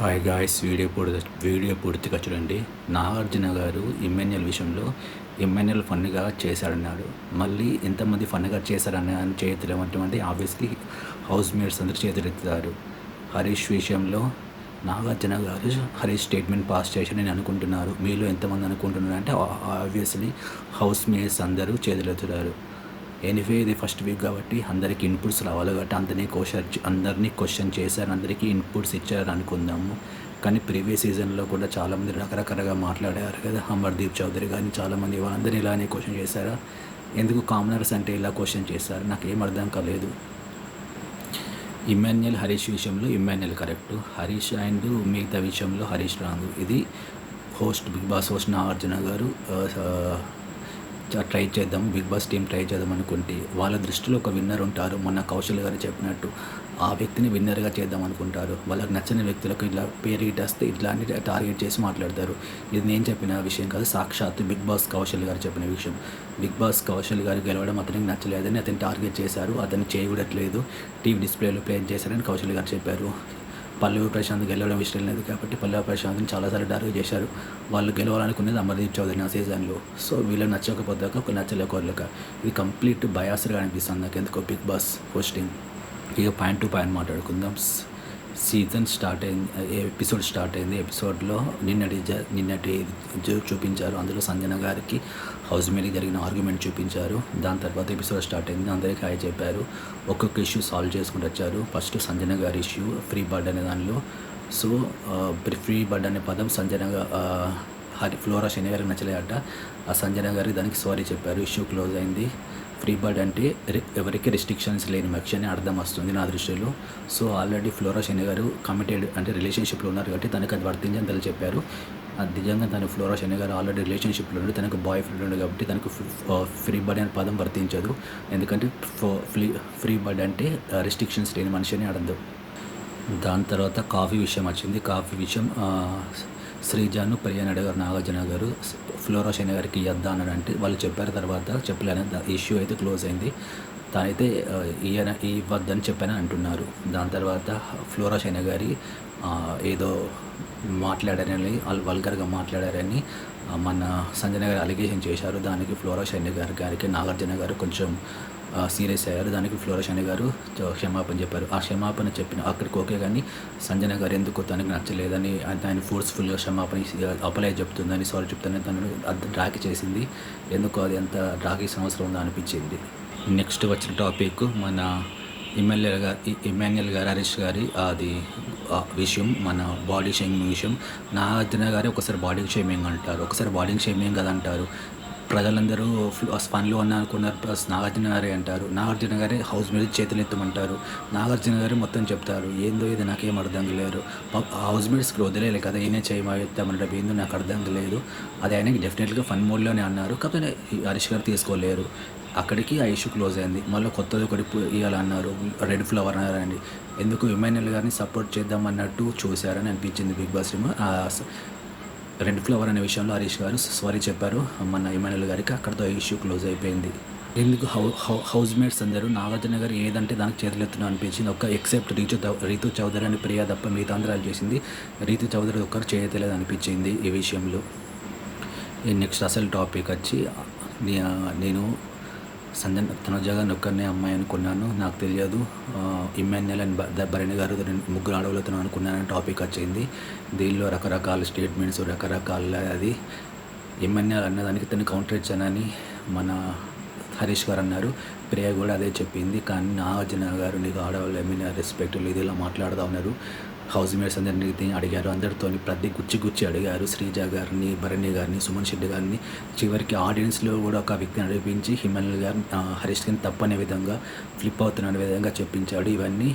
Hi guys, video పూర్తిగా చూడండి. నాగార్జున గారు ఇమ్మాన్యుయల్ విషయంలో ఇమ్మాన్యుయల్ ఫన్గా చేశాడన్నాడు. మళ్ళీ ఎంతమంది ఫన్గా చేశారని చేతులేమంటే ఆబ్వియస్లీ హౌస్ మేట్స్ అందరూ చేతులెత్తుతారు. హరీష్ విషయంలో నాగార్జున గారు హరీష్ స్టేట్మెంట్ పాస్ చేశాడని అనుకుంటున్నారు. మీలో ఎంతమంది అనుకుంటున్నారు అంటే ఆబ్వియస్లీ హౌస్ మేట్స్ అందరూ చేతులెత్తుతారు. ఎనీవే ఇది ఫస్ట్ వీక్ కాబట్టి అందరికీ ఇన్పుట్స్ రావాలి కాబట్టి అందరినీ క్వశ్చన్ చేశారు, అందరికీ ఇన్పుట్స్ ఇచ్చారు అనుకుందాము. కానీ ప్రీవియస్ సీజన్లో కూడా చాలామంది రకరకాలుగా మాట్లాడారు కదా. అమర్దీప్ చౌదరి కానీ చాలామంది వాళ్ళందరినీ ఇలానే క్వశ్చన్ చేశారా? ఎందుకు కామనర్స్ అంటే ఇలా క్వశ్చన్ చేశారు? నాకు ఏం అర్థం కాలేదు. ఇమ్మాన్యుయల్ హరీష్ విషయంలో ఇమ్మాన్యుయల్ కరెక్ట్, హరీష్ అండ్ మిగతా విషయంలో హరీష్ రాంగ్. ఇది బిగ్ బాస్ హోస్ట్ నాగార్జున గారు ట్రై చేద్దాం, బిగ్ బాస్ టీం ట్రై చేద్దాం అనుకుంటే వాళ్ళ దృష్టిలో ఒక విన్నర్ ఉంటారు. మొన్న కౌశల్ గారు చెప్పినట్టు ఆ వ్యక్తిని విన్నర్గా చేద్దాం అనుకుంటారు. వాళ్ళకి నచ్చని వ్యక్తులకు ఇలా పేరు ఇటేస్తే ఇట్లాంటి టార్గెట్ చేసి మాట్లాడతారు. ఇది నేను చెప్పిన విషయం కాదు, సాక్షాత్ బిగ్ బాస్ కౌశల్ గారు చెప్పిన విషయం. బిగ్ బాస్ కౌశల్ గారు గెలవడం అతనికి నచ్చలేదని అతను టార్గెట్ చేశారు. అతను చేయకూడట్లేదు, టీవీ డిస్ప్లేలో ప్లే చేశారని కౌశల్ గారు చెప్పారు. పల్లవి ప్రశాంత్ గెలవడం ఇష్టం లేదు కాబట్టి పల్లవి ప్రశాంత్ని చాలాసార్లు టార్గెట్ చేశారు. వాళ్ళు గెలవాలనుకునేది అమర్దీప్ చౌదరి ఆ సీజన్లో. సో వీళ్ళకి నచ్చకపోతాక ఒక నచ్చలేక ఇది కంప్లీట్ బయాస్గా అనిపిస్తుంది నాకు ఎందుకో బిగ్ బాస్ హోస్టింగ్. ఇక పాయింట్ టు పాయింట్ మాట్లాడుకుందాం. సీజన్ స్టార్ట్ అయింది, ఎపిసోడ్ స్టార్ట్ అయింది. ఎపిసోడ్లో నిన్నటి చూపించారు. అందులో సంజన గారికి హౌస్ మేట్కి జరిగిన ఆర్గ్యుమెంట్ చూపించారు. దాని తర్వాత ఎపిసోడ్ స్టార్ట్ అయింది, అందరికీ హాయ్ చెప్పారు. ఒక్కొక్క ఇష్యూ సాల్వ్ చేసుకుంటూ వచ్చారు. ఫస్ట్ సంజన గారి ఇష్యూ ఫ్రీ బర్డ్ అనే దానిలో. సో ఫ్రీ బర్డ్ అనే పదం ఫ్లోరా శని గారికి నచ్చలేదట. ఆ సంజన గారికి దానికి సారీ చెప్పారు. ఇష్యూ క్లోజ్ అయింది. ఫ్రీ బర్డ్ అంటే ఎవరికి రెస్ట్రిక్షన్స్ లేని మక్షి అని అర్థం వస్తుంది నా దృష్టిలో. సో ఆల్రెడీ ఫ్లోరా శని గారు కమిటెడ్ అంటే రిలేషన్షిప్లో ఉన్నారు కాబట్టి తనకు అది వర్తించని తను చెప్పారు. అది నిజంగా తను ఫ్లోరా శని గారు ఆల్రెడీ రిలేషన్షిప్లో ఉండి తనకు బాయ్ ఫ్రెండ్ ఉండే కాబట్టి తనకు ఫ్రీ బర్డ్ అనే పదం వర్తించదు. ఎందుకంటే ఫ్రీ బర్డ్ అంటే రెస్ట్రిక్షన్స్ లేని మనిషి అని అర్థం. దాని తర్వాత కాఫీ విషయం వచ్చింది. కాఫీ విషయం శ్రీజాను ప్రియాని అడిగారు నాగార్జున గారు ఫ్లోరా శని గారికి ఇద్దా అన్నాడంటే వాళ్ళు చెప్పారు. తర్వాత చెప్పలేని ఇష్యూ అయితే క్లోజ్ అయింది. తానైతే ఇవ్వద్దని చెప్పానని అంటున్నారు. దాని తర్వాత ఫ్లోరా శని గారి ఏదో మాట్లాడారని వల్గర్గా మాట్లాడారని మన సంజన గారు అలిగేషన్ చేశారు. దానికి ఫ్లోరా శని గారికి నాగార్జున గారు కొంచెం సీరియస్ అయ్యారు. దానికి ఫ్లోరా శని గారు క్షమాపణ చెప్పారు. ఆ క్షమాపణ చెప్పిన అక్కడికి ఓకే, కానీ సంజన గారు ఎందుకు తనకు నచ్చలేదని ఆయన ఫోర్స్ఫుల్గా క్షమాపణ అప్లై చెప్తుందని సారీ చెప్తుందని తనను డ్రాకి చేసింది. ఎందుకు అది ఎంత డ్రాకి అవసరం ఉందో అనిపించింది. నెక్స్ట్ వచ్చిన టాపిక్ మన ఇమ్మాన్యుయల్ గారు హరీష్ గారి అది విషయం, మన బాడీ షేమింగ్ విషయం. నాగార్జున గారు ఒకసారి బాడీ షేమింగ్ అంటారు, ఒకసారి బాడీ షేమింగ్ కదా అంటారు. ప్రజలందరూ ఫన్లో అనుకున్నారు. ప్లస్ నాగార్జున గారే అంటారు. నాగార్జున గారే హౌస్ మీద చేతులు ఎత్తమంటారు. నాగార్జున గారే మొత్తం చెప్తారు. ఏందో ఇది నాకేం అర్థం లేదు. హౌస్ మేట్స్కి వదిలేదు కదా, ఈయనే చేయమంటారు. ఏందో నాకు అర్థం లేదు. అది ఆయనకి డెఫినెట్గా ఫన్ మోడ్లోనే అన్నారు, కాకపోతే హరీష్ గారు తీసుకోలేరు. అక్కడికి ఆ ఇష్యూ క్లోజ్ అయింది. మళ్ళీ కొత్తది ఒకటి ఇవ్వాలన్నారు, రెడ్ ఫ్లవర్ అన్నారండి. ఎందుకు ఇమ్మాన్యుయల్ గారిని సపోర్ట్ చేద్దామన్నట్టు చూశారని అనిపించింది Bigg Boss team. Red flower అనే విషయంలో హరీష్ గారు సారీ చెప్పారు మన ఇమ్మాన్యుయల్ గారికి. అక్కడితో ఇష్యూ క్లోజ్ అయిపోయింది. ఎందుకు హౌస్ మేట్స్ అందరూ నాగార్జున గారు ఏదంటే దానికి చేతులెత్తున అనిపించింది. ఒక ఎక్సెప్ట్ రీతు చౌదరి అని ప్రియా తప్ప మిగతా అందరూ చేసింది. రీతు చౌదరి ఒక్కరు చేయలేదు అనిపించింది ఈ విషయంలో. నెక్స్ట్ అసలు టాపిక్ వచ్చి నేను తనుజ గారిని ఒక్కరినే అమ్మాయి అనుకున్నాను, నాకు తెలియదు ఇమ్మాన్యుయల్ అండ్ భరణి గారు ముగ్గురు ఆడవులతో అనుకున్నానని టాపిక్ వచ్చింది. దీనిలో రకరకాల స్టేట్మెంట్స్ రకరకాల అది ఇమ్మాన్యుయల్ అన్నదానికి తను కౌంటర్ ఇచ్చానని మన హరీష్ గారు అన్నారు. ప్రియ కూడా అదే చెప్పింది. కానీ నాగార్జున గారు నీకు ఆడవాళ్ళు ఏమైనా రెస్పెక్ట్ లేదు ఇలా మాట్లాడుతూ ఉన్నారు. హౌస్ మేట్స్ అందరినీ అడిగారు, అందరితో ప్రతి గుచ్చి అడిగారు. శ్రీజ గారిని, భరణి గారిని, సుమన్ శెట్టి గారిని, చివరికి ఆడియన్స్లో కూడా ఒక వ్యక్తిని నడిపించి ఇమ్మాన్యుయల్ గారిని హరీష్ గారిని తప్పనే విధంగా ఫ్లిప్ అవుతున్న విధంగా చెప్పించాడు. ఇవన్నీ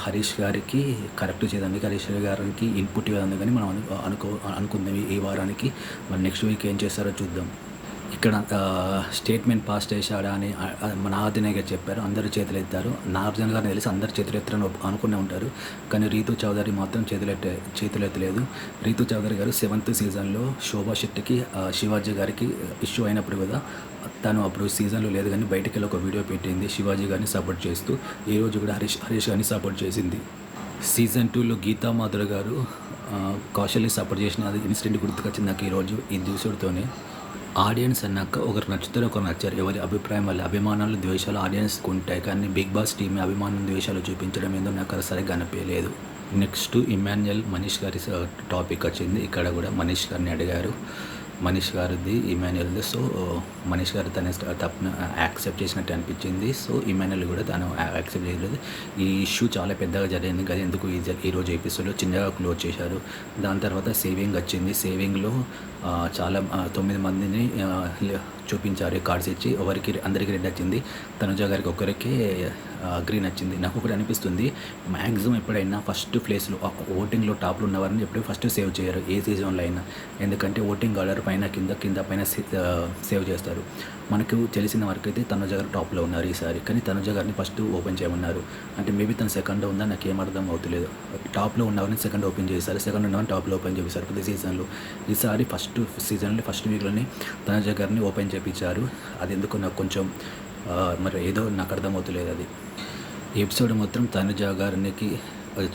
హరీష్ గారికి కరెక్ట్ చేయడానికి హరీష్ గారికి ఇన్పుట్ ఇవ్వడానికి కానీ మనం అనుకుందాం ఈ వారానికి. మరి నెక్స్ట్ వీక్ ఏం చేస్తారో చూద్దాం. ఇక్కడ స్టేట్మెంట్ పాస్ చేశాడా అని నాగార్జున గారు చెప్పారు. అందరూ చేతులు ఎత్తారు. నాగార్జున గారిని తెలిసి అందరు చేతులు ఎత్తారని అనుకునే ఉంటారు. కానీ రీతు చౌదరి మాత్రం చేతులు ఎత్తలేదు. రీతు చౌదరి గారు 7th సీజన్లో శోభా శెట్టికి శివాజీ గారికి ఇష్యూ అయినప్పుడు కదా, తను అప్పుడు సీజన్లో లేదు కానీ బయటికి వెళ్ళి ఒక వీడియో పెట్టింది శివాజీ గారిని సపోర్ట్ చేస్తూ. ఈరోజు కూడా హరీష్ గారిని సపోర్ట్ చేసింది. సీజన్ 2లో గీతా మాధురి గారు కౌశల్య సపోర్ట్ చేసిన అది ఇన్సిడెంట్ గుర్తుకొచ్చింది నాకు ఈరోజు ఈ చూసుడుతోనే. ఆడియన్స్ అన్నాక ఒకరు నచ్చుతారు, ఒకరు నచ్చారు. ఎవరి అభిప్రాయం వల్ల అభిమానాలు, ద్వేషాలు ఆడియన్స్కి ఉంటాయి. కానీ బిగ్ బాస్ టీమ్ అభిమానం, ద్వేషాలు చూపించడం ఏందో నాకు అది సరిగ్గా అనిపించలేదు. నెక్స్ట్ ఇమాన్యుయల్ మనీష్ గారి టాపిక్ వచ్చింది. ఇక్కడ కూడా మనీష్ గారిని అడిగారు. మనీష్ గారిది ఇమాన్యుయల్ది. సో మనీష్ గారు తన తప్పును యాక్సెప్ట్ చేసినట్టు అనిపించింది. సో ఇమాన్యుయల్ కూడా తను యాక్సెప్ట్ చేయలేదు. ఈ ఇష్యూ చాలా పెద్దగా జరిగింది కదా, ఎందుకు ఈరోజు ఎపిసోడ్లో చిన్నగా క్లోజ్ చేశారు. దాని తర్వాత సేవింగ్ వచ్చింది. సేవింగ్లో చాలా 9 మందిని చూపించారు కార్డ్స్ ఇచ్చి. అందరికీ రెడ్ వచ్చింది. తనుజ గారికి ఒక్కరికే గ్రీన్ వచ్చింది. నాకు ఒకటి అనిపిస్తుంది, మ్యాక్సిమం ఎప్పుడైనా ఫస్ట్ ప్లేస్లో ఓటింగ్లో టాప్లో ఉన్నవారిని ఎప్పుడూ ఫస్ట్ సేవ్ చేయరు ఏ సీజన్లో అయినా. ఎందుకంటే ఓటింగ్ ఆర్డర్ పైన కింద పైన సేవ్ చేస్తారు. మనకు తెలిసిన వరకు అయితే తనుజ గారు టాప్లో ఉన్నారు ఈసారి. కానీ తనుజ గారిని ఫస్ట్ ఓపెన్ చేయమన్నారు. అంటే మేబీ తను సెకండ్లో ఉందా నాకు ఏం అర్థం అవుతలేదు. టాప్లో ఉన్నవారిని సెకండ్ ఓపెన్ చేశారు, సెకండ్ ఉన్నవారిని టాప్లో ఓపెన్ చేశారు ప్రతి సీజన్లో. ఈసారి ఫస్ట్ సీజన్లో ఫస్ట్ వీక్లోనే తనుజ గారిని ఓపెన్ చేయించారు. అది ఎందుకు నాకు కొంచెం మరి ఏదో నాకు అర్థమవుతలేదు. అది ఎపిసోడ్ మొత్తం తనుజ గారికి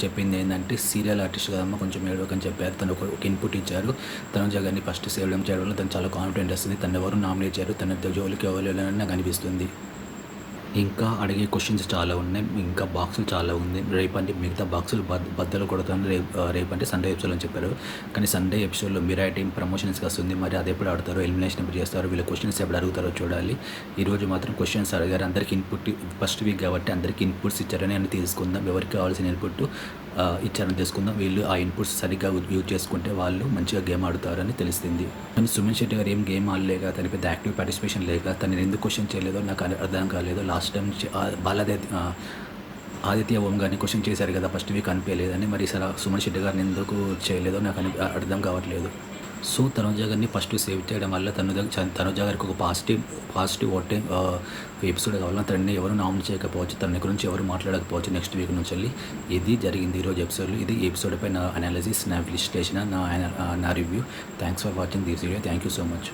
చెప్పింది ఏంటంటే, సీరియల్ ఆర్టిస్ట్ కదమ్మా కొంచెం ఏడవకని చెప్పారు. తను ఒక ఇన్పుట్ ఇచ్చారు. తనుజ గారిని ఫస్ట్ చేయడం వల్ల తను చాలా కాన్ఫిడెంట్ వస్తుంది. తను ఎవరు నామినేట్ చేయరు, తన జోలికి ఎవరు నాకు అనిపిస్తుంది. ఇంకా అడిగే క్వశ్చన్స్ చాలా ఉన్నాయి. ఇంకా బాక్సులు చాలా ఉంది. రేపంటే మిగతా బాక్సులు బద్దలు కొడతాను రేపంటే సండే ఎపిసోడ్ అని చెప్పారు. కానీ సండే ఎపిసోడ్లో మిరా టీం ప్రమోషన్స్కి వస్తుంది. మరి అది ఎప్పుడు ఆడతారో, ఎలిమినేషన్ ఎప్పుడు చేస్తారో, వీళ్ళ క్వశ్చన్స్ ఎప్పుడు అడుగుతారో చూడాలి. ఈరోజు మాత్రం క్వశ్చన్స్ అడిగారు. అందరికీ ఇన్పుట్ ఫస్ట్ వీక్ కాబట్టి అందరికీ ఇన్పుట్స్ ఇచ్చారని అని తీసుకుందాం. ఎవరికి కావాల్సిన ఇన్పుట్ ఇచ్చారని తీసుకుందాం. వీళ్ళు ఆ ఇన్పుట్స్ సరిగ్గా యూజ్ చేసుకుంటే వాళ్ళు మంచిగా గేమ్ ఆడుతారని తెలిసింది. కానీ సుమన్ శెట్టి గారు ఏం గేమ్ ఆడలేక, తన పెద్ద యాక్టివ్ పార్టిసిపేషన్ లేక, తను ఎందుకు క్వశ్చన్ చేయలేదో నాకు అర్థం కాలేదు. లాస్ట్ టైం ఆదిత్య ఓం గారిని క్వశ్చన్ చేశారు కదా ఫస్ట్ వీక్, అనిపించలేదని. మరి సరే సుమన్ శెట్టి గారిని ఎందుకు చేయలేదో నాకు అర్థం కావట్లేదు. సో తనుజ గారిని ఫస్ట్ సేవ్ చేయడం వల్ల తనుజ గారికి ఒక పాజిటివ్ ఓటింగ్ ఎపిసోడ్ కావాలన్నా తనని ఎవరు నామినేట్ చేయకపోవచ్చు, తన గురించి ఎవరు మాట్లాడకపోవచ్చు నెక్స్ట్ వీక్ నుంచి వెళ్ళి. ఇది జరిగింది ఈరోజు ఎపిసోడ్లో. ఇది ఎపిసోడ్ పై నా అనాలిసిస్, నా విశ్లేషణ, నా review. Thanks for watching this video. Thank you so much.